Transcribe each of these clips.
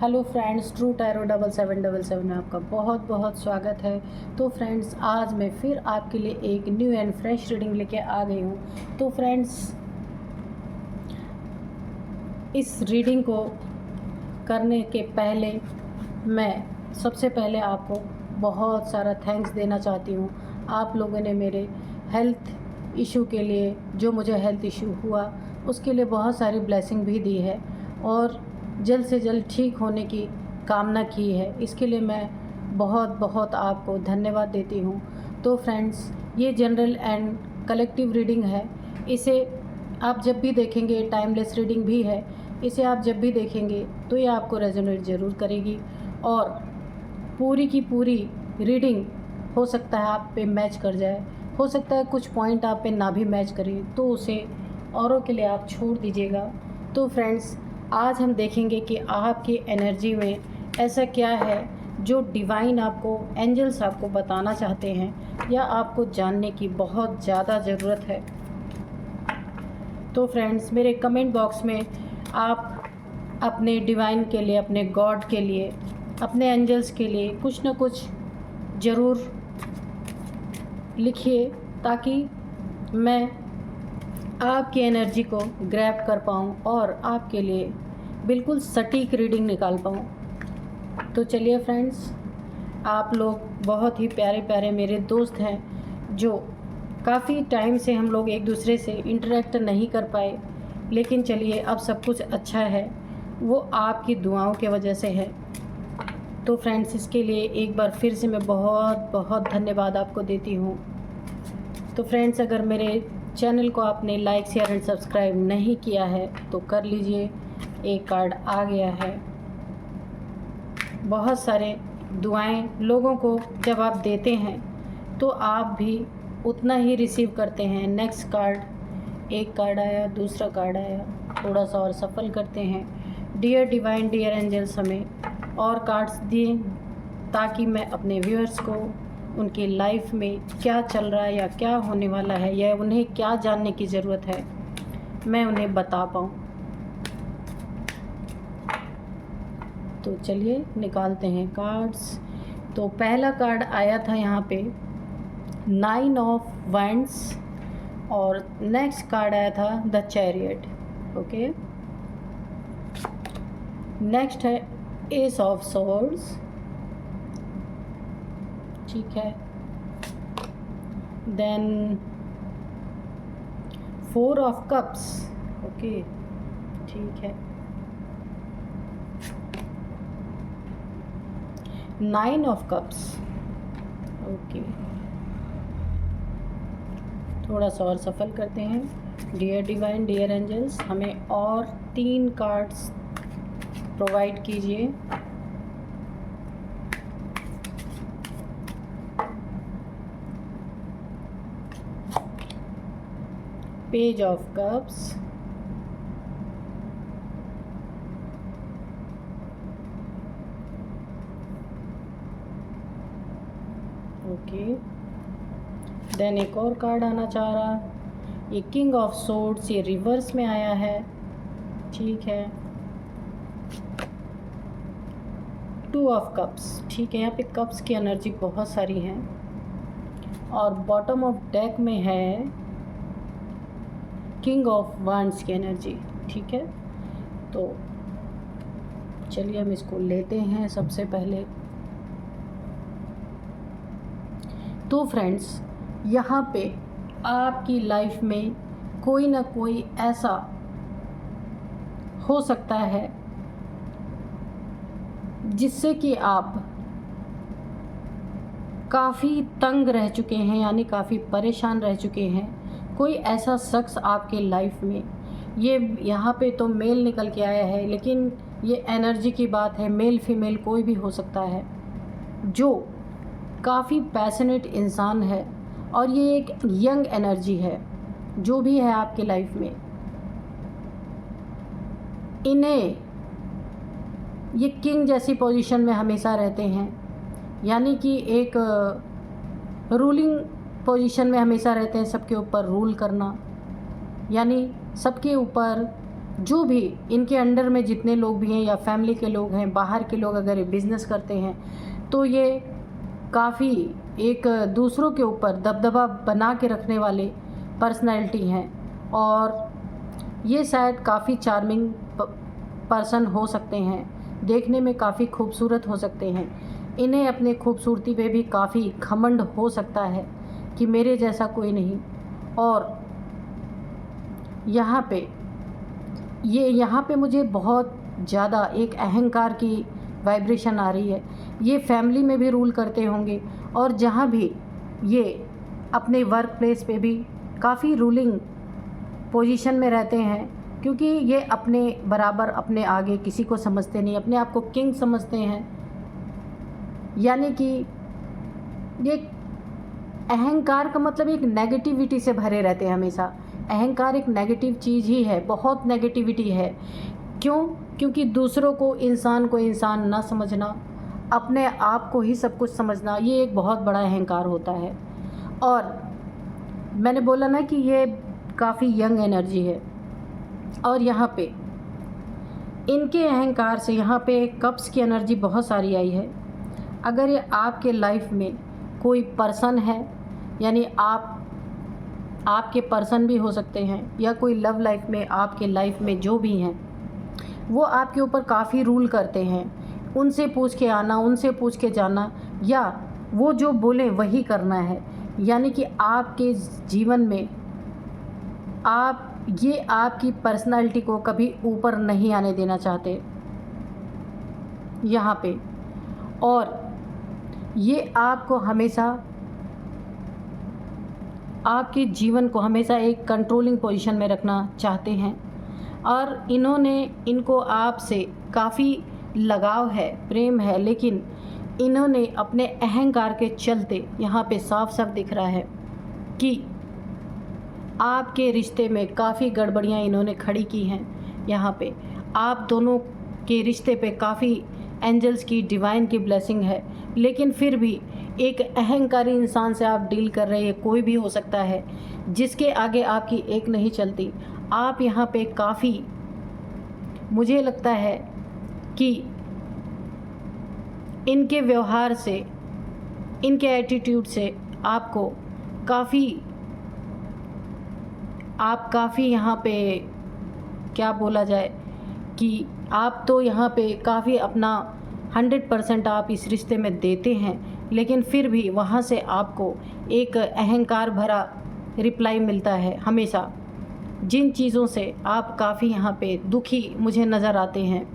Hello friends, true tarot 7777 में आपका बहुत बहुत स्वागत है। तो फ्रेंड्स, आज मैं फिर आपके लिए एक न्यू एंड फ्रेश रीडिंग लेके आ गई हूँ। तो फ्रेंड्स, इस रीडिंग को करने के पहले मैं सबसे पहले आपको बहुत सारा थैंक्स देना चाहती हूँ। आप लोगों ने मेरे हेल्थ इशू के लिए, जो मुझे हेल्थ इशू हुआ उसके लिए बहुत सारी ब्लेसिंग भी दी है और जल्द से जल्द ठीक होने की कामना की है। इसके लिए मैं बहुत बहुत आपको धन्यवाद देती हूँ। तो फ्रेंड्स, ये जनरल एंड कलेक्टिव रीडिंग है। इसे आप जब भी देखेंगे, टाइमलेस रीडिंग भी है, इसे आप जब भी देखेंगे तो ये आपको रेजोनेट ज़रूर करेगी और पूरी की पूरी रीडिंग हो सकता है आप पे मैच कर जाए, हो सकता है कुछ पॉइंट आप पे ना भी मैच करे, तो उसे औरों के लिए आप छोड़ दीजिएगा। तो फ्रेंड्स, आज हम देखेंगे कि आपकी एनर्जी में ऐसा क्या है जो डिवाइन आपको, एंजल्स आपको बताना चाहते हैं या आपको जानने की बहुत ज़्यादा ज़रूरत है। तो फ्रेंड्स, मेरे कमेंट बॉक्स में आप अपने डिवाइन के लिए, अपने गॉड के लिए, अपने एंजल्स के लिए कुछ ना कुछ ज़रूर लिखिए ताकि मैं आपकी एनर्जी को ग्रैब कर पाऊँ और आपके लिए बिल्कुल सटीक रीडिंग निकाल पाऊँ। तो चलिए फ्रेंड्स, आप लोग बहुत ही प्यारे प्यारे मेरे दोस्त हैं जो काफ़ी टाइम से हम लोग एक दूसरे से इंटरेक्ट नहीं कर पाए, लेकिन चलिए अब सब कुछ अच्छा है, वो आपकी दुआओं की वजह से है। तो फ्रेंड्स, इसके लिए एक बार फिर से मैं बहुत बहुत धन्यवाद आपको देती हूँ। तो फ्रेंड्स, अगर मेरे चैनल को आपने लाइक, शेयर एंड सब्सक्राइब नहीं किया है तो कर लीजिए। एक कार्ड आ गया है। बहुत सारे दुआएं लोगों को जब आप देते हैं तो आप भी उतना ही रिसीव करते हैं। नेक्स्ट कार्ड, एक कार्ड आया, दूसरा कार्ड आया, थोड़ा सा और सफल करते हैं। डियर डिवाइन, डियर एंजल्स, हमें और कार्ड्स दिए ताकि मैं अपने व्यूअर्स को उनकी लाइफ में क्या चल रहा है या क्या होने वाला है या उन्हें क्या जानने की ज़रूरत है, मैं उन्हें बता पाऊँ। तो चलिए निकालते हैं कार्ड्स। तो पहला कार्ड आया था यहाँ पे 9 ऑफ वैंड्स और नेक्स्ट कार्ड आया था द चैरियट। ओके, नेक्स्ट है एस ऑफ सोर्ड्स। ठीक है, देन 4 ऑफ कप्स। ओके, ठीक है, 9 ऑफ कप्स। ओके, थोड़ा सा और सफल करते हैं। डियर डिवाइन, डियर एंजल्स, हमें और 3 कार्ड्स प्रोवाइड कीजिए। Page of cups, okay, then एक और कार्ड आना चाह रहा, ये किंग ऑफ सोर्ड्स, ये रिवर्स में आया है। ठीक है, 2 ऑफ कप्स। ठीक है, यहाँ पे कप्स की एनर्जी बहुत सारी है और बॉटम ऑफ डेक में है किंग ऑफ वांड्स की एनर्जी। ठीक है, तो चलिए हम इसको लेते हैं सबसे पहले। तो फ्रेंड्स, यहाँ पे आपकी लाइफ में कोई ना कोई ऐसा हो सकता है जिससे कि आप काफ़ी तंग रह चुके हैं, यानी काफ़ी परेशान रह चुके हैं। कोई ऐसा शख्स आपके लाइफ में, ये यहाँ पे तो मेल निकल के आया है, लेकिन ये एनर्जी की बात है, मेल फीमेल कोई भी हो सकता है, जो काफ़ी पैशनेट इंसान है और ये एक यंग एनर्जी है। जो भी है आपके लाइफ में, इन्हें ये किंग जैसी पोजीशन में हमेशा रहते हैं, यानी कि एक रूलिंग पोजीशन में हमेशा रहते हैं, सबके ऊपर रूल करना, यानी सबके ऊपर जो भी इनके अंडर में जितने लोग भी हैं या फैमिली के लोग हैं, बाहर के लोग अगर ये बिज़नेस करते हैं तो ये काफ़ी एक दूसरों के ऊपर दबदबा बना के रखने वाले पर्सनैलिटी हैं और ये शायद काफ़ी चार्मिंग पर्सन हो सकते हैं, देखने में काफ़ी खूबसूरत हो सकते हैं। इन्हें अपने खूबसूरती पे भी काफ़ी घमंड हो सकता है कि मेरे जैसा कोई नहीं। और यहाँ पे मुझे बहुत ज़्यादा एक अहंकार की वाइब्रेशन आ रही है। ये फैमिली में भी रूल करते होंगे और जहाँ भी ये अपने वर्क प्लेस पे भी काफ़ी रूलिंग पोजीशन में रहते हैं, क्योंकि ये अपने बराबर अपने आगे किसी को समझते नहीं, अपने आप को किंग समझते हैं। यानी कि ये अहंकार का मतलब एक नेगेटिविटी से भरे रहते हैं हमेशा। अहंकार एक नेगेटिव चीज़ ही है, बहुत नेगेटिविटी है। क्यों? क्योंकि दूसरों को इंसान ना समझना, अपने आप को ही सब कुछ समझना, ये एक बहुत बड़ा अहंकार होता है। और मैंने बोला ना कि ये काफ़ी यंग एनर्जी है और यहाँ पे इनके अहंकार से यहाँ पे कप्स की एनर्जी बहुत सारी आई है। अगर ये आपके लाइफ में कोई पर्सन है, यानी आपके पर्सन भी हो सकते हैं, या कोई लव लाइफ में आपके लाइफ में जो भी हैं, वो आपके ऊपर काफ़ी रूल करते हैं। उनसे पूछ के आना, उनसे पूछ के जाना, या वो जो बोले वही करना है। यानी कि आपके जीवन में ये आपकी पर्सनालिटी को कभी ऊपर नहीं आने देना चाहते यहाँ पे, और ये आपको हमेशा, आपके जीवन को हमेशा एक कंट्रोलिंग पोजीशन में रखना चाहते हैं। और इनको आपसे काफ़ी लगाव है, प्रेम है, लेकिन इन्होंने अपने अहंकार के चलते यहाँ पे साफ साफ दिख रहा है कि आपके रिश्ते में काफ़ी गड़बड़ियाँ इन्होंने खड़ी की हैं। यहाँ पे आप दोनों के रिश्ते पे काफ़ी एंजल्स की, डिवाइन की ब्लेसिंग है, लेकिन फिर भी एक अहंकारी इंसान से आप डील कर रहे हैं। कोई भी हो सकता है जिसके आगे आपकी एक नहीं चलती। आप यहाँ पे काफ़ी, मुझे लगता है कि इनके व्यवहार से, इनके एटीट्यूड से आपको काफ़ी यहाँ पे क्या बोला जाए कि आप तो यहाँ पे काफ़ी अपना 100% आप इस रिश्ते में देते हैं, लेकिन फिर भी वहाँ से आपको एक अहंकार भरा रिप्लाई मिलता है हमेशा, जिन चीज़ों से आप काफ़ी यहाँ पे दुखी मुझे नज़र आते हैं।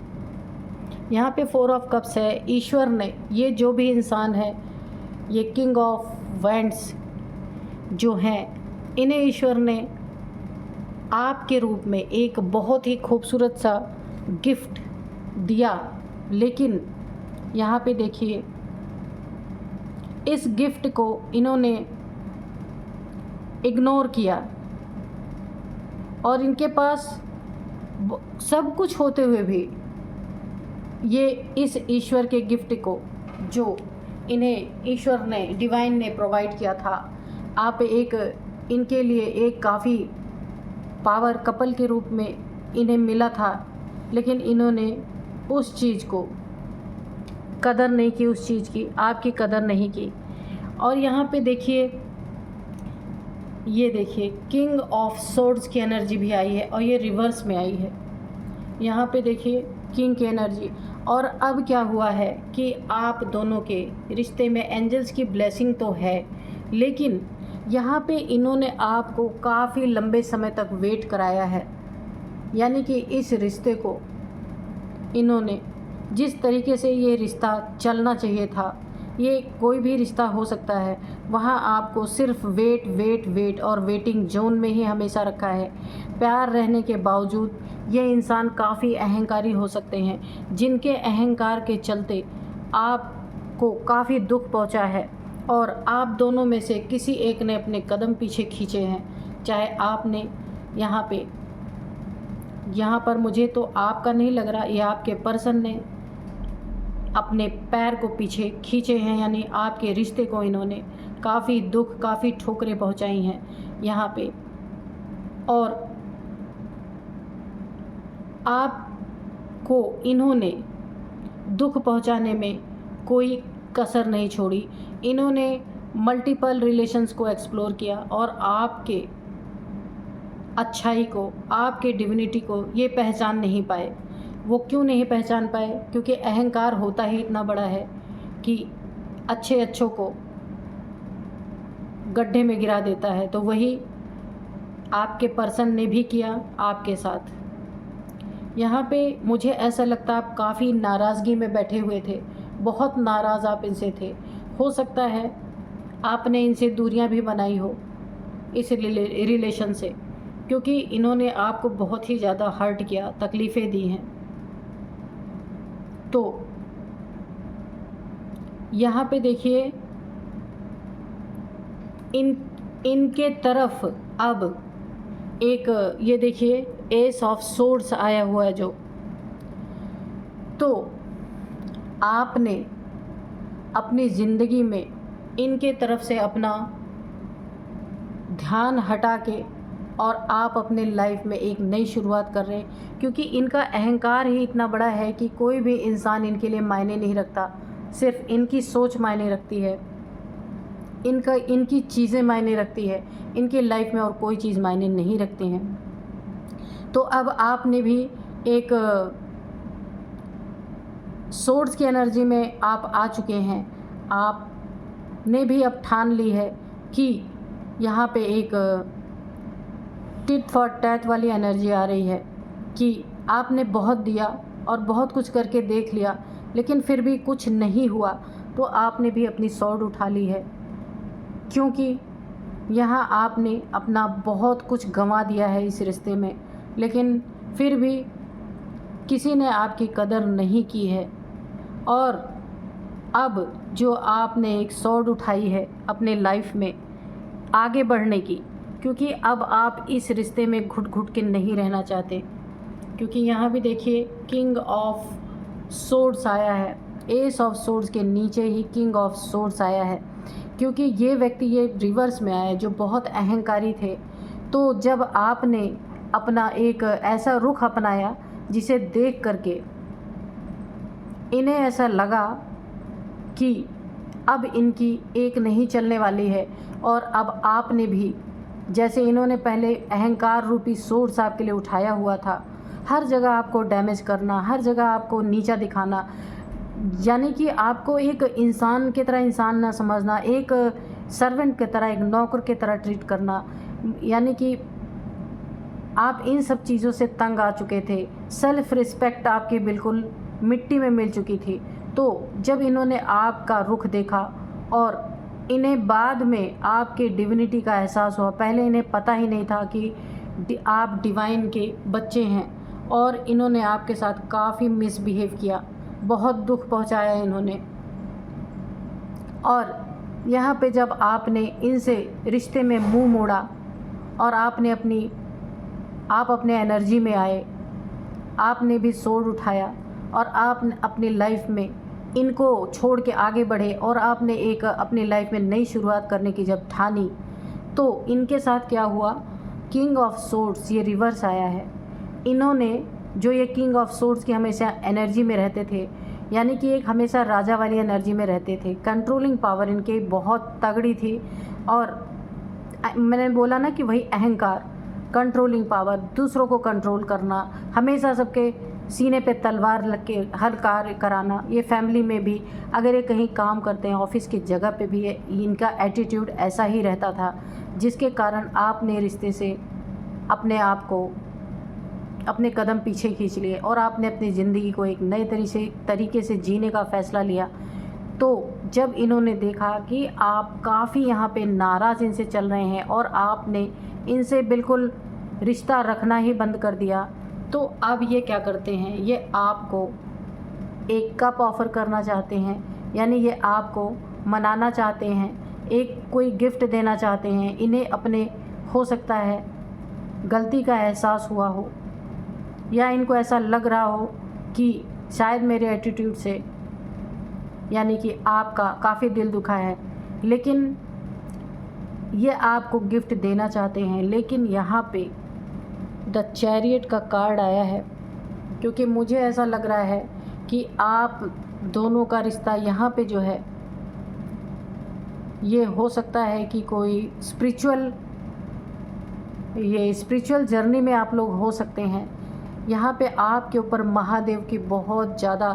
यहाँ पे 4 ऑफ कप्स है। ईश्वर ने, ये जो भी इंसान है, ये किंग ऑफ वैंड्स जो हैं, इन्हें ईश्वर ने आपके रूप में एक बहुत ही खूबसूरत सा गिफ्ट दिया, लेकिन यहाँ पे देखिए इस गिफ्ट को इन्होंने इग्नोर किया और इनके पास सब कुछ होते हुए भी ये इस ईश्वर के गिफ्ट को, जो इन्हें ईश्वर ने, डिवाइन ने प्रोवाइड किया था, आप इनके लिए एक काफ़ी पावर कपल के रूप में इन्हें मिला था, लेकिन इन्होंने उस चीज़ को कदर नहीं की, उस चीज़ की आपकी कदर नहीं की। और यहाँ पे देखिए, ये देखिए किंग ऑफ सोर्ड्स की एनर्जी भी आई है और ये रिवर्स में आई है। यहाँ पे देखिए किंग की एनर्जी। और अब क्या हुआ है कि आप दोनों के रिश्ते में एंजल्स की ब्लेसिंग तो है, लेकिन यहाँ पे इन्होंने आपको काफ़ी लंबे समय तक वेट कराया है। यानी कि इस रिश्ते को इन्होंने, जिस तरीके से ये रिश्ता चलना चाहिए था, ये कोई भी रिश्ता हो सकता है, वहाँ आपको सिर्फ वेट और वेटिंग जोन में ही हमेशा रखा है। प्यार रहने के बावजूद ये इंसान काफ़ी अहंकारी हो सकते हैं, जिनके अहंकार के चलते आपको काफ़ी दुख पहुँचा है और आप दोनों में से किसी एक ने अपने कदम पीछे खींचे हैं। चाहे आपने यहाँ पर मुझे तो आपका नहीं लग रहा, ये आपके पर्सन ने अपने पैर को पीछे खींचे हैं, यानी आपके रिश्ते को इन्होंने काफ़ी दुख, काफ़ी ठोकरें पहुंचाई हैं यहाँ पे। और आपको इन्होंने दुख पहुंचाने में कोई कसर नहीं छोड़ी। इन्होंने मल्टीपल रिलेशंस को एक्सप्लोर किया और आपके अच्छाई को, आपके डिविनिटी को ये पहचान नहीं पाए। वो क्यों नहीं पहचान पाए? क्योंकि अहंकार होता ही इतना बड़ा है कि अच्छों को गड्ढे में गिरा देता है। तो वही आपके पर्सन ने भी किया आपके साथ। यहाँ पे मुझे ऐसा लगता है आप काफ़ी नाराज़गी में बैठे हुए थे, बहुत नाराज़ आप इनसे थे। हो सकता है आपने इनसे दूरियां भी बनाई हो इस रिलेशन से, क्योंकि इन्होंने आपको बहुत ही ज़्यादा हर्ट किया, तकलीफ़ें दी हैं। तो यहाँ पे देखिए इनके तरफ अब एक ये देखिए एस ऑफ सोर्ड्स आया हुआ है जो, तो आपने अपनी ज़िंदगी में इनके तरफ से अपना ध्यान हटा के और आप अपने लाइफ में एक नई शुरुआत कर रहे हैं। क्योंकि इनका अहंकार ही इतना बड़ा है कि कोई भी इंसान इनके लिए मायने नहीं रखता, सिर्फ इनकी सोच मायने रखती है, इनकी चीज़ें मायने रखती है, इनकी लाइफ में और कोई चीज़ मायने नहीं रखती हैं। तो अब आपने भी एक सोर्स की एनर्जी में आप आ चुके हैं। आपने भी अब ठान ली है कि यहाँ पे एक टिट फॉर टैट वाली एनर्जी आ रही है कि आपने बहुत दिया और बहुत कुछ करके देख लिया, लेकिन फिर भी कुछ नहीं हुआ। तो आपने भी अपनी सॉर्ड उठा ली है, क्योंकि यहाँ आपने अपना बहुत कुछ गंवा दिया है इस रिश्ते में, लेकिन फिर भी किसी ने आपकी कदर नहीं की है। और अब जो आपने एक सॉर्ड उठाई है अपने लाइफ में आगे बढ़ने की, क्योंकि अब आप इस रिश्ते में घुट घुट के नहीं रहना चाहते। क्योंकि यहाँ भी देखिए किंग ऑफ सोर्ड्स आया है, एस ऑफ सोर्ड्स के नीचे ही किंग ऑफ सोर्ड्स आया है, क्योंकि ये व्यक्ति ये रिवर्स में आया है जो बहुत अहंकारी थे। तो जब आपने अपना एक ऐसा रुख अपनाया जिसे देख करके इन्हें ऐसा लगा कि अब इनकी एक नहीं चलने वाली है, और अब आपने भी जैसे इन्होंने पहले अहंकार रूपी सोर्स आपके लिए उठाया हुआ था, हर जगह आपको डैमेज करना, हर जगह आपको नीचा दिखाना, यानी कि आपको एक इंसान की तरह इंसान ना समझना, एक सर्वेंट की तरह, एक नौकर की तरह ट्रीट करना, यानी कि आप इन सब चीज़ों से तंग आ चुके थे। सेल्फ रिस्पेक्ट आपकी बिल्कुल मिट्टी में मिल चुकी थी। तो जब इन्होंने आपका रुख देखा और इन्हें बाद में आपके डिविनिटी का एहसास हुआ, पहले इन्हें पता ही नहीं था कि आप डिवाइन के बच्चे हैं, और इन्होंने आपके साथ काफ़ी मिसबिहेव किया, बहुत दुख पहुंचाया इन्होंने। और यहाँ पे जब आपने इनसे रिश्ते में मुंह मोड़ा और आप अपने एनर्जी में आए, आपने भी सोर्ड उठाया और आपने अपनी लाइफ में इनको छोड़ के आगे बढ़े और आपने एक अपनी लाइफ में नई शुरुआत करने की जब ठानी, तो इनके साथ क्या हुआ, किंग ऑफ सोर्ड्स ये रिवर्स आया है। इन्होंने जो ये किंग ऑफ सोर्ड्स की हमेशा एनर्जी में रहते थे, यानी कि एक हमेशा राजा वाली एनर्जी में रहते थे, कंट्रोलिंग पावर इनकी बहुत तगड़ी थी। और मैंने बोला ना कि वही अहंकार, कंट्रोलिंग पावर, दूसरों को कंट्रोल करना, हमेशा सबके सीने पे तलवार लग के हर कार्य कराना। ये फैमिली में भी अगर ये कहीं काम करते हैं, ऑफिस की जगह पे भी इनका एटीट्यूड ऐसा ही रहता था, जिसके कारण आपने रिश्ते से अपने आप को अपने कदम पीछे खींच लिए और आपने अपनी ज़िंदगी को एक नए तरीके से जीने का फ़ैसला लिया। तो जब इन्होंने देखा कि आप काफ़ी यहाँ पे नाराज़ इनसे चल रहे हैं और आपने इनसे बिल्कुल रिश्ता रखना ही बंद कर दिया, तो अब ये क्या करते हैं, ये आपको एक कप ऑफ़र करना चाहते हैं, यानी ये आपको मनाना चाहते हैं, एक कोई गिफ्ट देना चाहते हैं। इन्हें अपने हो सकता है गलती का एहसास हुआ हो, या इनको ऐसा लग रहा हो कि शायद मेरे एटीट्यूड से यानी कि आपका काफ़ी दिल दुखा है, लेकिन ये आपको गिफ्ट देना चाहते हैं। लेकिन यहाँ पे द चैरियट का कार्ड आया है, क्योंकि मुझे ऐसा लग रहा है कि आप दोनों का रिश्ता यहाँ पे जो है ये हो सकता है कि कोई स्पिरिचुअल जर्नी में आप लोग हो सकते हैं। यहाँ पे आपके ऊपर महादेव की बहुत ज़्यादा,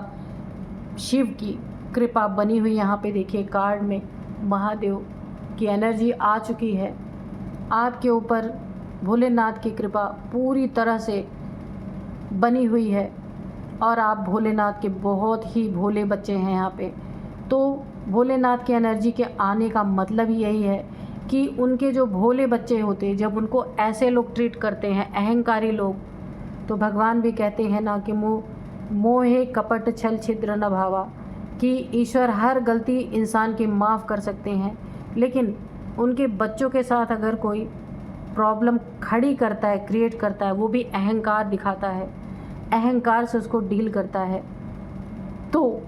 शिव की कृपा बनी हुई, यहाँ पे देखिए कार्ड में महादेव की एनर्जी आ चुकी है। आपके ऊपर भोलेनाथ की कृपा पूरी तरह से बनी हुई है और आप भोलेनाथ के बहुत ही भोले बच्चे हैं यहाँ पे। तो भोलेनाथ की एनर्जी के आने का मतलब ही यही है कि उनके जो भोले बच्चे होते हैं, जब उनको ऐसे लोग ट्रीट करते हैं, अहंकारी लोग, तो भगवान भी कहते हैं ना कि मोहे कपट छल छिद्र न भावा, कि ईश्वर हर गलती इंसान की माफ़ कर सकते हैं, लेकिन उनके बच्चों के साथ अगर कोई प्रॉब्लम खड़ी करता है, क्रिएट करता है, वो भी अहंकार दिखाता है, अहंकार से उसको डील करता है, तो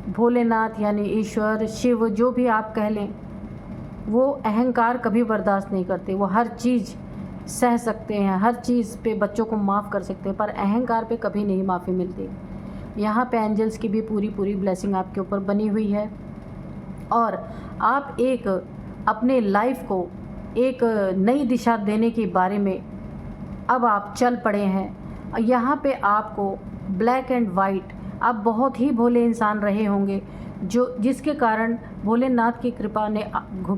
भोलेनाथ यानी ईश्वर, शिव, जो भी आप कह लें, वो अहंकार कभी बर्दाश्त नहीं करते। वो हर चीज़ सह सकते हैं, हर चीज़ पे बच्चों को माफ़ कर सकते हैं, पर अहंकार पे कभी नहीं माफ़ी मिलती। यहाँ पे एंजल्स की भी पूरी ब्लेसिंग आपके ऊपर बनी हुई है और आप एक अपने लाइफ को एक नई दिशा देने के बारे में अब आप चल पड़े हैं। यहाँ पे आपको ब्लैक एंड वाइट, आप बहुत ही भोले इंसान रहे होंगे, जिसके कारण भोलेनाथ की कृपा ने,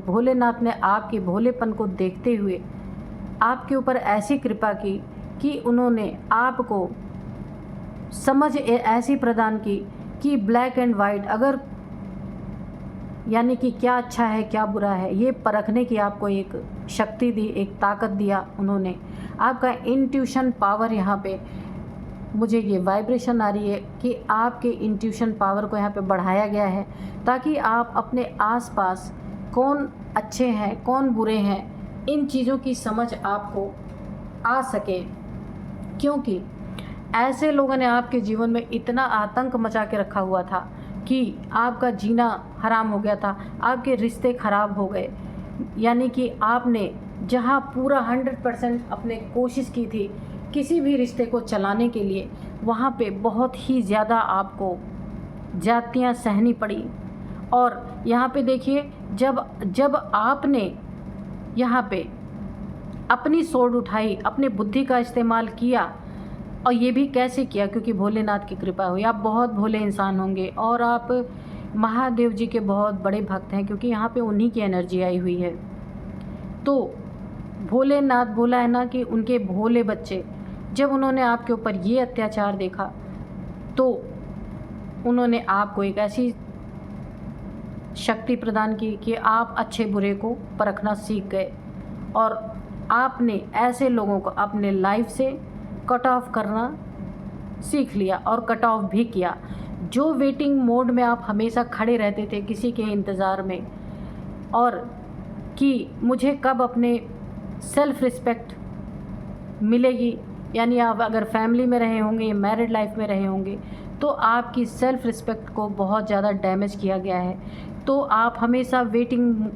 भोलेनाथ ने आपके भोलेपन को देखते हुए आपके ऊपर ऐसी कृपा की कि उन्होंने आपको समझ ऐसी प्रदान की कि ब्लैक एंड वाइट, अगर यानी कि क्या अच्छा है क्या बुरा है, ये परखने की आपको एक शक्ति दी, एक ताकत दिया उन्होंने। आपका इंट्यूशन पावर, यहाँ पे मुझे ये वाइब्रेशन आ रही है कि आपके इंट्यूशन पावर को यहाँ पे बढ़ाया गया है, ताकि आप अपने आसपास कौन अच्छे हैं कौन बुरे हैं, इन चीज़ों की समझ आपको आ सके। क्योंकि ऐसे लोगों ने आपके जीवन में इतना आतंक मचा के रखा हुआ था कि आपका जीना हराम हो गया था, आपके रिश्ते ख़राब हो गए। यानी कि आपने जहाँ पूरा 100% अपने कोशिश की थी किसी भी रिश्ते को चलाने के लिए, वहाँ पे बहुत ही ज़्यादा आपको जातियाँ सहनी पड़ी। और यहाँ पे देखिए, जब आपने यहाँ पे अपनी सोच उठाई, अपनी बुद्धि का इस्तेमाल किया, और ये भी कैसे किया, क्योंकि भोलेनाथ की कृपा हुई। आप बहुत भोले इंसान होंगे और आप महादेव जी के बहुत बड़े भक्त हैं, क्योंकि यहाँ पे उन्हीं की एनर्जी आई हुई है। तो भोलेनाथ बोला है ना कि उनके भोले बच्चे, जब उन्होंने आपके ऊपर ये अत्याचार देखा तो उन्होंने आपको एक ऐसी शक्ति प्रदान की कि आप अच्छे बुरे को परखना सीख गए और आपने ऐसे लोगों को अपने लाइफ से कट ऑफ करना सीख लिया और कट ऑफ भी किया। जो वेटिंग मोड में आप हमेशा खड़े रहते थे किसी के इंतज़ार में, और कि मुझे कब अपने सेल्फ रिस्पेक्ट मिलेगी, यानी आप अगर फैमिली में रहे होंगे या मैरिड लाइफ में रहे होंगे तो आपकी सेल्फ रिस्पेक्ट को बहुत ज़्यादा डैमेज किया गया है। तो आप हमेशा वेटिंग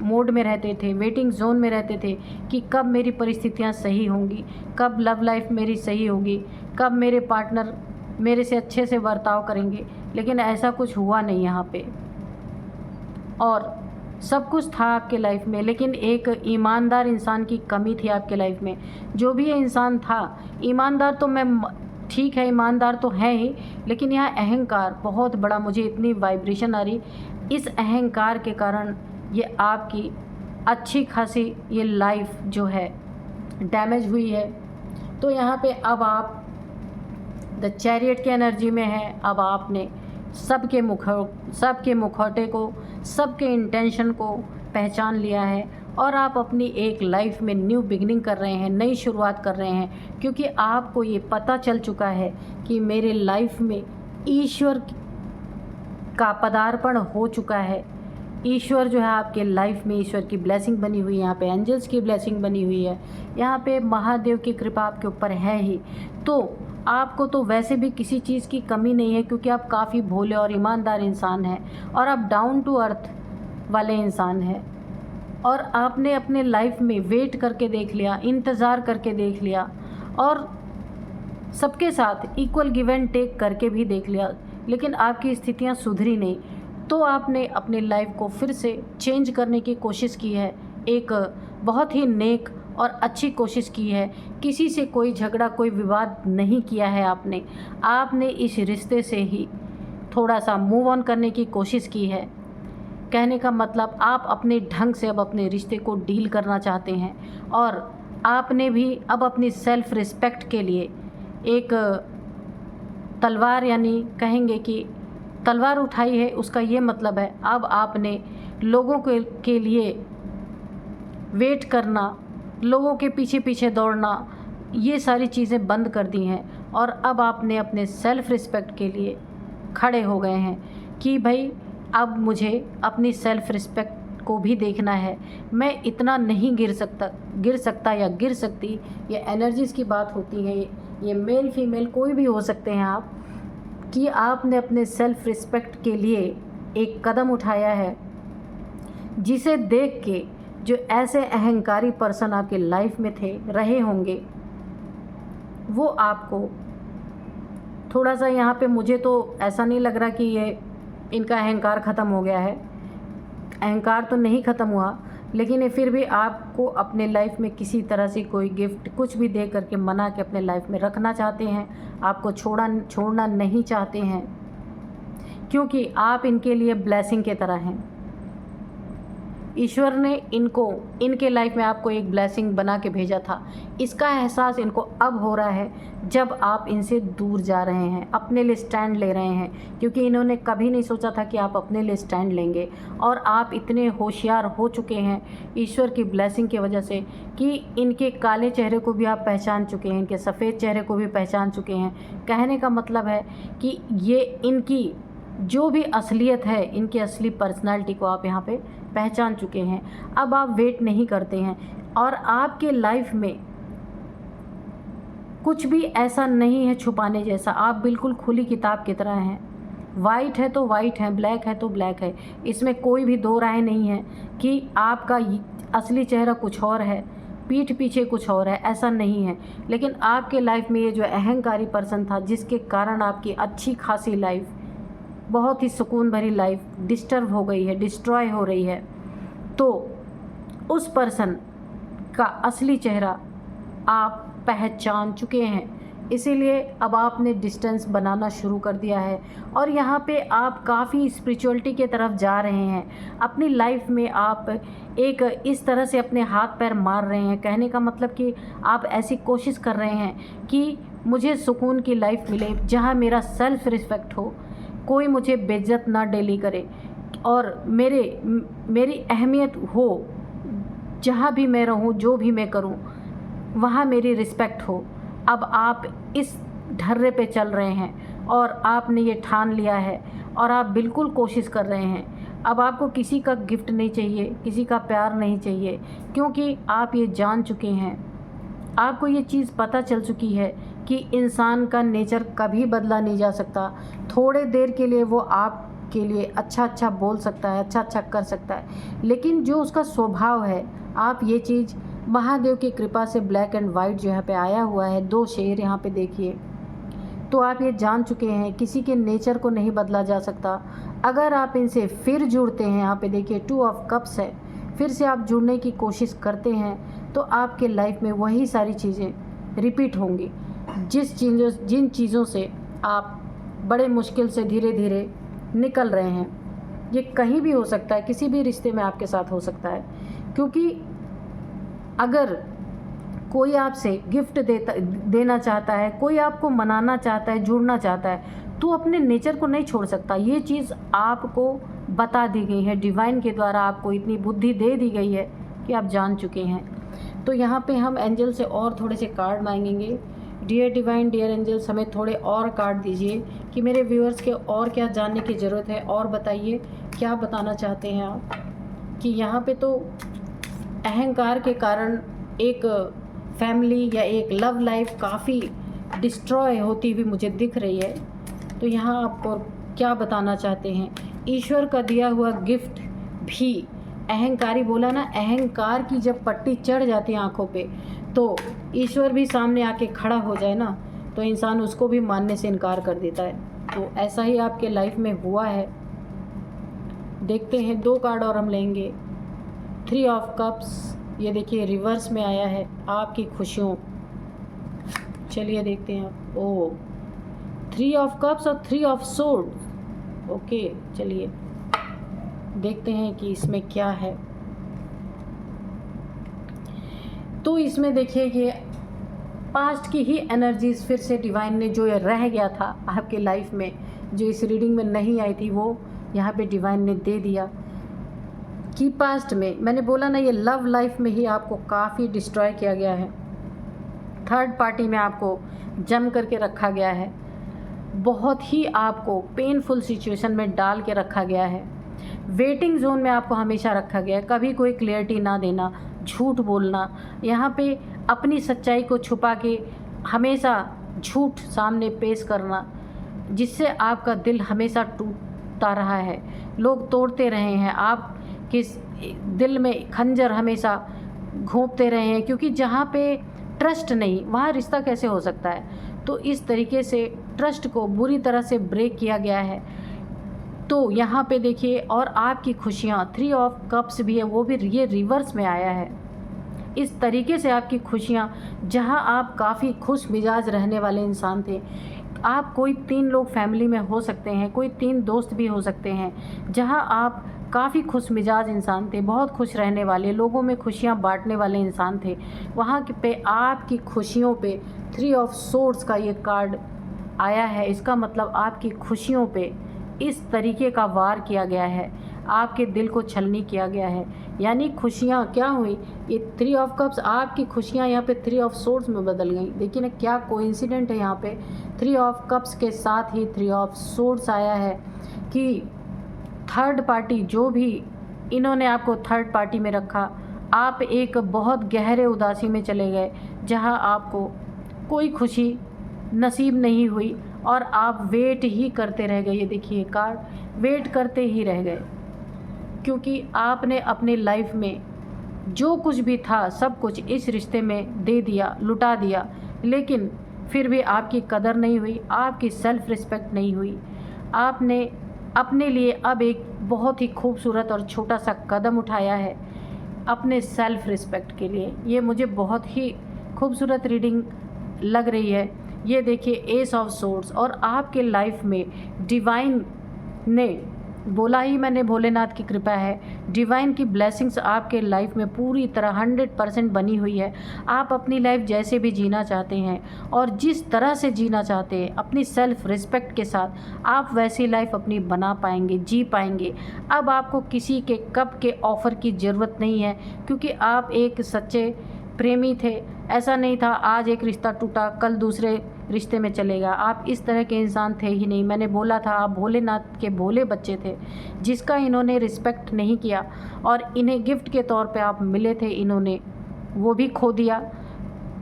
मोड में रहते थे, वेटिंग जोन में रहते थे कि कब मेरी परिस्थितियाँ सही होंगी, कब लव लाइफ मेरी सही होगी, कब मेरे पार्टनर मेरे से अच्छे से बर्ताव करेंगे। लेकिन ऐसा कुछ हुआ नहीं यहाँ पे, और सब कुछ था आपके लाइफ में, लेकिन एक ईमानदार इंसान की कमी थी आपके लाइफ में। जो भी ये इंसान था ईमानदार, तो मैं ठीक है, ईमानदार तो है ही, लेकिन यहाँ अहंकार बहुत बड़ा, मुझे इतनी वाइब्रेशन आ रही, इस अहंकार के कारण ये आपकी अच्छी खासी ये लाइफ जो है डैमेज हुई है। तो यहाँ पे अब आप द चैरियट की एनर्जी में हैं। अब आपने सबके मुखौटे को, सबके इंटेंशन को पहचान लिया है और आप अपनी एक लाइफ में न्यू बिगिनिंग कर रहे हैं, नई शुरुआत कर रहे हैं, क्योंकि आपको ये पता चल चुका है कि मेरे लाइफ में ईश्वर का पदार्पण हो चुका है। ईश्वर जो है आपके लाइफ में, ईश्वर की ब्लेसिंग बनी हुई है, यहाँ पे एंजल्स की ब्लेसिंग बनी हुई है, यहाँ पे महादेव की कृपा आपके ऊपर है ही। तो आपको तो वैसे भी किसी चीज़ की कमी नहीं है, क्योंकि आप काफ़ी भोले और ईमानदार इंसान हैं और आप डाउन टू अर्थ वाले इंसान हैं। और आपने अपने लाइफ में वेट करके देख लिया, इंतज़ार करके देख लिया, और सबके साथ इक्वल गिव एंड टेक करके भी देख लिया, लेकिन आपकी स्थितियाँ सुधरी नहीं, तो आपने अपनी लाइफ को फिर से चेंज करने की कोशिश की है। एक बहुत ही नेक और अच्छी कोशिश की है। किसी से कोई झगड़ा, कोई विवाद नहीं किया है आपने इस रिश्ते से ही थोड़ा सा मूव ऑन करने की कोशिश की है। कहने का मतलब आप अपने ढंग से अब अपने रिश्ते को डील करना चाहते हैं, और आपने भी अब अपनी सेल्फ़ रिस्पेक्ट के लिए एक तलवार, यानी कहेंगे कि तलवार उठाई है। उसका ये मतलब है अब आपने लोगों के लिए वेट करना, लोगों के पीछे पीछे दौड़ना, ये सारी चीज़ें बंद कर दी हैं, और अब आपने अपने सेल्फ़ रिस्पेक्ट के लिए खड़े हो गए हैं कि भाई अब मुझे अपनी सेल्फ़ रिस्पेक्ट को भी देखना है। मैं इतना नहीं गिर सकता या गिर सकती। ये एनर्जीज़ की बात होती है, ये मेल फीमेल कोई भी हो सकते हैं आप, कि आपने अपने सेल्फ़ रिस्पेक्ट के लिए एक कदम उठाया है, जिसे देख के जो ऐसे अहंकारी पर्सन आपके लाइफ में रहे होंगे, वो आपको थोड़ा सा, यहाँ पे मुझे तो ऐसा नहीं लग रहा कि ये इनका अहंकार ख़त्म हो गया है। अहंकार तो नहीं ख़त्म हुआ, लेकिन ये फिर भी आपको अपने लाइफ में किसी तरह से कोई गिफ्ट कुछ भी दे करके मना के अपने लाइफ में रखना चाहते हैं। आपको छोड़ना नहीं चाहते हैं, क्योंकि आप इनके लिए ब्लेसिंग की तरह हैं। ईश्वर ने इनके लाइफ में आपको एक ब्लेसिंग बना के भेजा था। इसका एहसास इनको अब हो रहा है जब आप इनसे दूर जा रहे हैं, अपने लिए स्टैंड ले रहे हैं, क्योंकि इन्होंने कभी नहीं सोचा था कि आप अपने लिए स्टैंड लेंगे। और आप इतने होशियार हो चुके हैं ईश्वर की ब्लेसिंग की वजह से कि इनके काले चेहरे को भी आप पहचान चुके हैं, इनके सफ़ेद चेहरे को भी पहचान चुके हैं। कहने का मतलब है कि ये इनकी जो भी असलियत है, इनकी असली पर्सनालिटी को आप यहाँ पे पहचान चुके हैं। अब आप वेट नहीं करते हैं, और आपके लाइफ में कुछ भी ऐसा नहीं है छुपाने जैसा। आप बिल्कुल खुली किताब की तरह हैं। वाइट है तो वाइट है, ब्लैक है तो ब्लैक है। इसमें कोई भी दो राय नहीं है कि आपका असली चेहरा कुछ और है, पीठ पीछे कुछ और है, ऐसा नहीं है। लेकिन आपके लाइफ में ये जो अहंकारी पर्सन था, जिसके कारण आपकी अच्छी खासी लाइफ, बहुत ही सुकून भरी लाइफ डिस्टर्ब हो गई है, डिस्ट्रॉय हो रही है, तो उस पर्सन का असली चेहरा आप पहचान चुके हैं। इसीलिए अब आपने डिस्टेंस बनाना शुरू कर दिया है, और यहाँ पे आप काफ़ी स्पिरिचुअलिटी के तरफ जा रहे हैं। अपनी लाइफ में आप एक इस तरह से अपने हाथ पैर मार रहे हैं। कहने का मतलब कि आप ऐसी कोशिश कर रहे हैं कि मुझे सुकून की लाइफ मिले, जहाँ मेरा सेल्फ़ रिस्पेक्ट हो, कोई मुझे बेइज्जत ना डेली करे, और मेरी अहमियत हो, जहाँ भी मैं रहूँ, जो भी मैं करूँ, वहाँ मेरी रिस्पेक्ट हो। अब आप इस ढर्रे पे चल रहे हैं, और आपने ये ठान लिया है, और आप बिल्कुल कोशिश कर रहे हैं। अब आपको किसी का गिफ्ट नहीं चाहिए, किसी का प्यार नहीं चाहिए, क्योंकि आप ये जान चुके हैं, आपको ये चीज़ पता चल चुकी है कि इंसान का नेचर कभी बदला नहीं जा सकता। थोड़े देर के लिए वो आपके लिए अच्छा बोल सकता है, अच्छा कर सकता है, लेकिन जो उसका स्वभाव है, आप ये चीज़ महादेव की कृपा से ब्लैक एंड वाइट जो यहाँ पे आया हुआ है, 2 शेर यहाँ पे देखिए, तो आप ये जान चुके हैं किसी के नेचर को नहीं बदला जा सकता। अगर आप इनसे फिर जुड़ते हैं, यहाँ पे देखिए 2 ऑफ कप्स है, फिर से आप जुड़ने की कोशिश करते हैं, तो आपके लाइफ में वही सारी चीज़ें रिपीट होंगी, जिन चीज़ों से आप बड़े मुश्किल से धीरे धीरे निकल रहे हैं। ये कहीं भी हो सकता है, किसी भी रिश्ते में आपके साथ हो सकता है, क्योंकि अगर कोई आपसे गिफ्ट देना चाहता है, कोई आपको मनाना चाहता है, जुड़ना चाहता है, तो अपने नेचर को नहीं छोड़ सकता। ये चीज़ आपको बता दी गई है, डिवाइन के द्वारा आपको इतनी बुद्धि दे दी गई है कि आप जान चुके हैं। तो यहाँ पे हम एंजल से और थोड़े से कार्ड मांगेंगे। डियर डिवाइन, डियर एंजल्स, हमें थोड़े और कार्ड दीजिए कि मेरे व्यूअर्स के और क्या जानने की ज़रूरत है, और बताइए क्या बताना चाहते हैं आप। कि यहाँ पे तो अहंकार के कारण एक फैमिली या एक लव लाइफ काफ़ी डिस्ट्रॉय होती हुई मुझे दिख रही है। तो यहाँ आपको क्या बताना चाहते हैं। ईश्वर का दिया हुआ गिफ्ट भी, अहंकारी बोला ना, अहंकार की जब पट्टी चढ़ जाती है आँखों पे, तो ईश्वर भी सामने आके खड़ा हो जाए ना, तो इंसान उसको भी मानने से इनकार कर देता है। तो ऐसा ही आपके लाइफ में हुआ है। देखते हैं 2 कार्ड और हम लेंगे। 3 ऑफ कप्स, ये देखिए रिवर्स में आया है आपकी खुशियों। चलिए देखते हैं। ओ 3 ऑफ कप्स और 3 ऑफ सोर्ड। ओके चलिए देखते हैं कि इसमें क्या है। तो इसमें देखिए ये पास्ट की ही एनर्जीज फिर से डिवाइन ने, जो ये रह गया था आपके लाइफ में, जो इस रीडिंग में नहीं आई थी, वो यहाँ पे डिवाइन ने दे दिया। कि पास्ट में मैंने बोला ना, ये लव लाइफ में ही आपको काफ़ी डिस्ट्रॉय किया गया है। थर्ड पार्टी में आपको जम करके रखा गया है। बहुत ही आपको पेनफुल सिचुएशन में डाल के रखा गया है। वेटिंग जोन में आपको हमेशा रखा गया है। कभी कोई क्लियरिटी ना देना, झूठ बोलना, यहाँ पे अपनी सच्चाई को छुपा के हमेशा झूठ सामने पेश करना, जिससे आपका दिल हमेशा टूटता रहा है। लोग तोड़ते रहे हैं, आप किस दिल में खंजर हमेशा घोंपते रहे हैं, क्योंकि जहाँ पे ट्रस्ट नहीं, वहाँ रिश्ता कैसे हो सकता है। तो इस तरीके से ट्रस्ट को बुरी तरह से ब्रेक किया गया है। तो यहाँ पे देखिए, और आपकी खुशियाँ 3 ऑफ कप्स भी है, वो भी ये रिवर्स में आया है। इस तरीके से आपकी खुशियाँ, जहाँ आप काफ़ी खुश मिजाज रहने वाले इंसान थे, आप कोई 3 लोग फैमिली में हो सकते हैं, कोई 3 दोस्त भी हो सकते हैं, जहाँ आप काफ़ी खुश मिजाज इंसान थे, बहुत खुश रहने वाले, लोगों में खुशियाँ बांटने वाले इंसान थे। वहाँ पे आपकी खुशियों पे 3 ऑफ सोर्ड्स का ये कार्ड आया है। इसका मतलब आपकी खुशियों पे इस तरीके का वार किया गया है, आपके दिल को छलनी किया गया है। यानी खुशियाँ क्या हुई, ये 3 ऑफ कप्स, आपकी खुशियाँ यहाँ पे 3 ऑफ सोर्ड्स में बदल गई। देखिए ना क्या कोइंसिडेंट है, यहाँ पे 3 ऑफ कप्स के साथ ही 3 ऑफ सोर्ड्स आया है कि थर्ड पार्टी, जो भी इन्होंने आपको थर्ड पार्टी में रखा, आप एक बहुत गहरे उदासी में चले गए, जहाँ आपको कोई खुशी नसीब नहीं हुई और आप वेट ही करते रह गए। ये देखिए कार्ड, वेट करते ही रह गए, क्योंकि आपने अपने लाइफ में जो कुछ भी था सब कुछ इस रिश्ते में दे दिया, लुटा दिया, लेकिन फिर भी आपकी कदर नहीं हुई, आपकी सेल्फ रिस्पेक्ट नहीं हुई। आपने अपने लिए अब एक बहुत ही खूबसूरत और छोटा सा कदम उठाया है अपने सेल्फ रिस्पेक्ट के लिए। ये मुझे बहुत ही खूबसूरत रीडिंग लग रही है। ये देखिए एस ऑफ सोर्ड्स, और आपके लाइफ में डिवाइन ने बोला ही, मैंने भोलेनाथ की कृपा है, डिवाइन की ब्लेसिंग्स आपके लाइफ में पूरी तरह 100% बनी हुई है। आप अपनी लाइफ जैसे भी जीना चाहते हैं और जिस तरह से जीना चाहते हैं अपनी सेल्फ रिस्पेक्ट के साथ, आप वैसी लाइफ अपनी बना पाएंगे, जी पाएंगे। अब आपको किसी के कप के ऑफ़र की ज़रूरत नहीं है, क्योंकि आप एक सच्चे प्रेमी थे। ऐसा नहीं था आज एक रिश्ता टूटा कल दूसरे रिश्ते में चलेगा, आप इस तरह के इंसान थे ही नहीं। मैंने बोला था आप भोलेनाथ के भोले बच्चे थे, जिसका इन्होंने रिस्पेक्ट नहीं किया और इन्हें गिफ्ट के तौर पे आप मिले थे, इन्होंने वो भी खो दिया।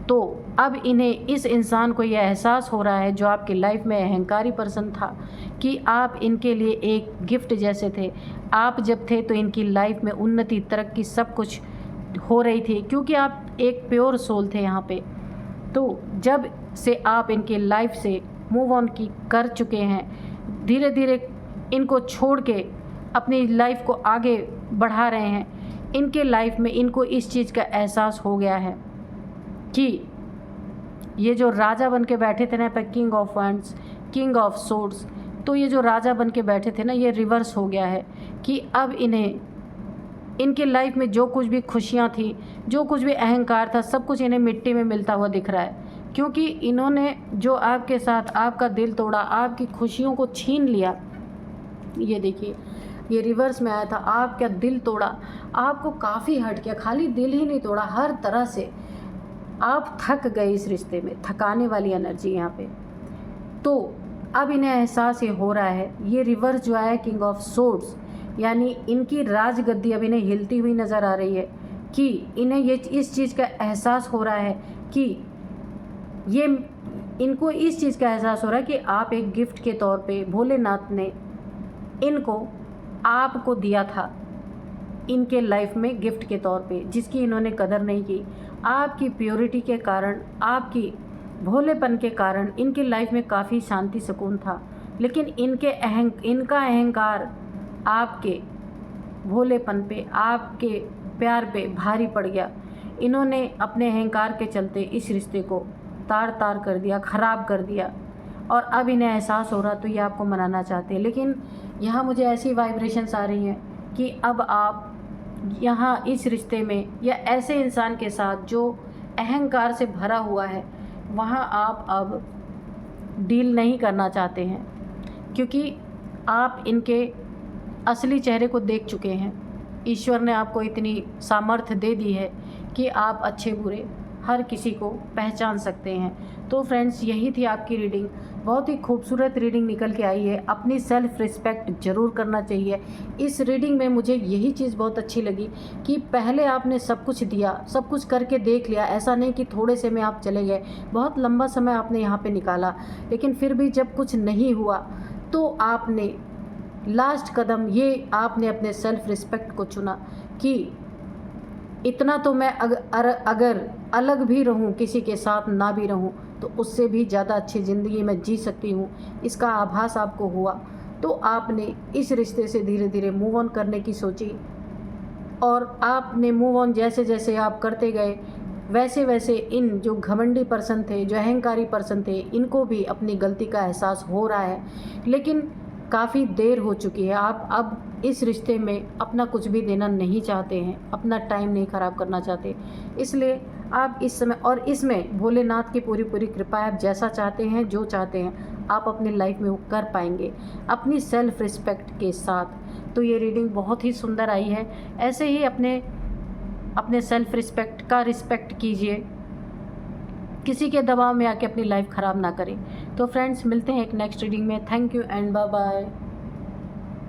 तो अब इन्हें, इस इंसान को यह एहसास हो रहा है, जो आपकी लाइफ में अहंकारी पर्सन था, कि आप इनके लिए एक गिफ्ट जैसे थे। आप जब थे तो इनकी लाइफ में उन्नति, तरक्की, सब कुछ हो रही थी, क्योंकि आप एक प्योर सोल थे यहाँ पे। तो जब से आप इनके लाइफ से मूव ऑन कर चुके हैं, धीरे धीरे इनको छोड़ के अपनी लाइफ को आगे बढ़ा रहे हैं, इनके लाइफ में इनको इस चीज़ का एहसास हो गया है कि ये जो राजा बन के बैठे थे ना, पर king of wands, king of swords, तो ये जो राजा बन के बैठे थे ना, ये रिवर्स हो गया है कि अब इन्हें, इनके लाइफ में जो कुछ भी खुशियाँ थी, जो कुछ भी अहंकार था, सब कुछ इन्हें मिट्टी में मिलता हुआ दिख रहा है, क्योंकि इन्होंने जो आपके साथ आपका दिल तोड़ा, आपकी खुशियों को छीन लिया। ये देखिए ये रिवर्स में आया था, आपका दिल तोड़ा, आपको काफ़ी हर्ट किया। खाली दिल ही नहीं तोड़ा, हर तरह से आप थक गए इस रिश्ते में, थकाने वाली एनर्जी यहाँ पे। तो अब इन्हें एहसास ये हो रहा है, ये रिवर्स जो आया किंग ऑफ सोर्ड्स, यानी इनकी राजगद्दी अब इन्हें हिलती हुई नज़र आ रही है, कि इन्हें ये इस चीज़ का एहसास हो रहा है कि ये, इनको इस चीज़ का एहसास हो रहा है कि आप एक गिफ्ट के तौर पे, भोलेनाथ ने इनको आपको दिया था इनके लाइफ में गिफ्ट के तौर पे, जिसकी इन्होंने कदर नहीं की। आपकी प्योरिटी के कारण, आपकी भोलेपन के कारण इनकी लाइफ में काफ़ी शांति सुकून था, लेकिन इनका अहंकार आपके भोलेपन पे, आपके प्यार पे भारी पड़ गया। इन्होंने अपने अहंकार के चलते इस रिश्ते को तार-तार कर दिया, ख़राब कर दिया, और अब इन्हें एहसास हो रहा तो ये आपको मनाना चाहते हैं। लेकिन यहाँ मुझे ऐसी वाइब्रेशंस आ रही हैं कि अब आप यहाँ इस रिश्ते में या ऐसे इंसान के साथ जो अहंकार से भरा हुआ है, वहाँ आप अब डील नहीं करना चाहते हैं, क्योंकि आप इनके असली चेहरे को देख चुके हैं। ईश्वर ने आपको इतनी सामर्थ्य दे दी है कि आप अच्छे बुरे हर किसी को पहचान सकते हैं। तो फ्रेंड्स, यही थी आपकी रीडिंग। बहुत ही खूबसूरत रीडिंग निकल के आई है। अपनी सेल्फ़ रिस्पेक्ट ज़रूर करना चाहिए। इस रीडिंग में मुझे यही चीज़ बहुत अच्छी लगी कि पहले आपने सब कुछ दिया, सब कुछ करके देख लिया। ऐसा नहीं कि थोड़े से में आप चले गए, बहुत लंबा समय आपने यहाँ पे निकाला, लेकिन फिर भी जब कुछ नहीं हुआ तो आपने लास्ट कदम ये आपने अपने सेल्फ़ रिस्पेक्ट को चुना कि इतना तो मैं अगर अलग भी रहूं, किसी के साथ ना भी रहूं, तो उससे भी ज़्यादा अच्छी ज़िंदगी मैं जी सकती हूं। इसका आभास आपको हुआ तो आपने इस रिश्ते से धीरे धीरे मूव ऑन करने की सोची, और आपने मूव ऑन जैसे जैसे आप करते गए वैसे वैसे इन जो घमंडी पर्सन थे, जो अहंकारी पर्सन थे, इनको भी अपनी गलती का एहसास हो रहा है। लेकिन काफ़ी देर हो चुकी है। आप अब इस रिश्ते में अपना कुछ भी देना नहीं चाहते हैं, अपना टाइम नहीं ख़राब करना चाहते, इसलिए आप इस समय और इसमें भोलेनाथ की पूरी पूरी कृपा है। आप जैसा चाहते हैं, जो चाहते हैं, आप अपनी लाइफ में वो कर पाएंगे अपनी सेल्फ़ रिस्पेक्ट के साथ। तो ये रीडिंग बहुत ही सुंदर आई है। ऐसे ही अपने सेल्फ़ रिस्पेक्ट का रिस्पेक्ट कीजिए, किसी के दबाव में आके अपनी लाइफ ख़राब ना करें। तो फ्रेंड्स, मिलते हैं एक नेक्स्ट रीडिंग में। Thank you and bye bye.